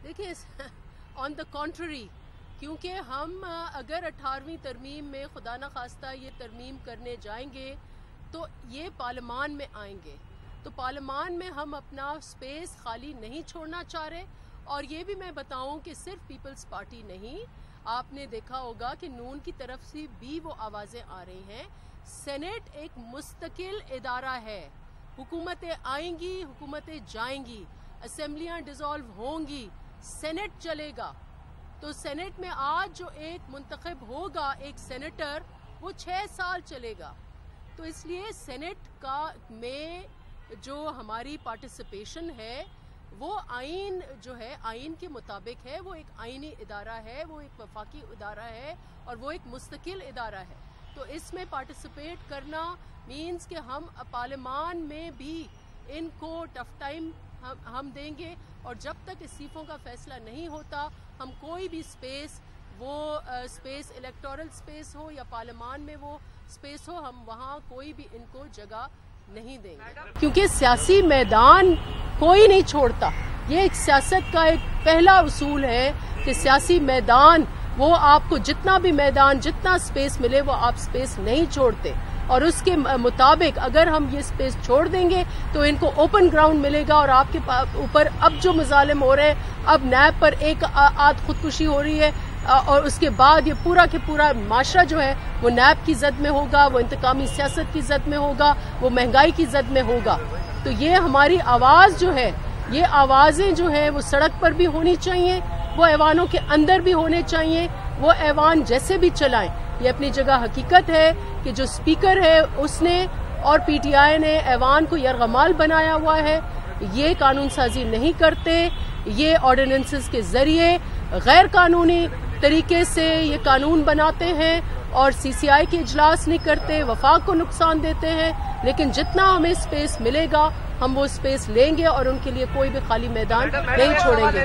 देखिए on the contrary, क्योंकि हम अगर 18वीं तरमीम में खुदा न खास्ता ये तरमीम करने जाएंगे तो ये पार्लियामान में आएंगे, तो पार्लियामान में हम अपना स्पेस खाली नहीं छोड़ना चाह रहे। और ये भी मैं बताऊं कि सिर्फ पीपल्स पार्टी नहीं, आपने देखा होगा कि नून की तरफ से भी वो आवाज़ें आ रही हैं। सेनेट एक मुस्तकिल इदारा है, हुकूमतें आएंगी, हुकूमतें जाएंगी, असेंबलियां डिसॉल्व होंगी, सेनेट चलेगा। तो सेनेट में आज जो एक मुंतखब होगा एक सेनेटर, वो 6 साल चलेगा। तो इसलिए सेनेट का में जो हमारी पार्टिसिपेशन है वो आइन जो है आइन के मुताबिक है, वो एक आइनी इदारा है, वो एक वफाकी इदारा है और वो एक मुस्तकिल इदारा है। तो इसमें पार्टिसिपेट करना मीन्स कि हम पार्लियामान में भी इनको टफ टाइम हम देंगे, और जब तक इस्तीफों का फैसला नहीं होता हम कोई भी स्पेस, वो स्पेस इलेक्टोरल स्पेस हो या पार्लियामान में वो स्पेस हो, हम वहाँ कोई भी इनको जगह नहीं देंगे, क्योंकि सियासी मैदान कोई नहीं छोड़ता। ये एक सियासत का एक पहला उसूल है कि सियासी मैदान, वो आपको जितना भी मैदान, जितना स्पेस मिले वो आप स्पेस नहीं छोड़ते, और उसके मुताबिक अगर हम ये स्पेस छोड़ देंगे तो इनको ओपन ग्राउंड मिलेगा। और आपके ऊपर अब जो मजालिम हो रहे हैं, अब नैब पर एक आध खुदकुशी हो रही है, और उसके बाद ये पूरा के पूरा माशरा जो है वो नैब की जद में होगा, वो इंतकामी सियासत की जद में होगा, वो महंगाई की जद में होगा। तो ये हमारी आवाज़ जो है, ये आवाज़ें जो है वो सड़क पर भी होनी चाहिए, वो ऐवानों के अंदर भी होने चाहिए, वो ऐवान जैसे भी चलाएं। ये अपनी जगह हकीकत है कि जो स्पीकर है उसने और पीटीआई ने ऐवान को यरगमाल बनाया हुआ है। ये कानून साजी नहीं करते, ये ऑर्डिनेंसेस के जरिए गैर कानूनी तरीके से ये कानून बनाते हैं और सीसीआई के इजलास नहीं करते, वफाक को नुकसान देते हैं। लेकिन जितना हमें स्पेस मिलेगा हम वो स्पेस लेंगे और उनके लिए कोई भी खाली मैदान नहीं छोड़ेंगे।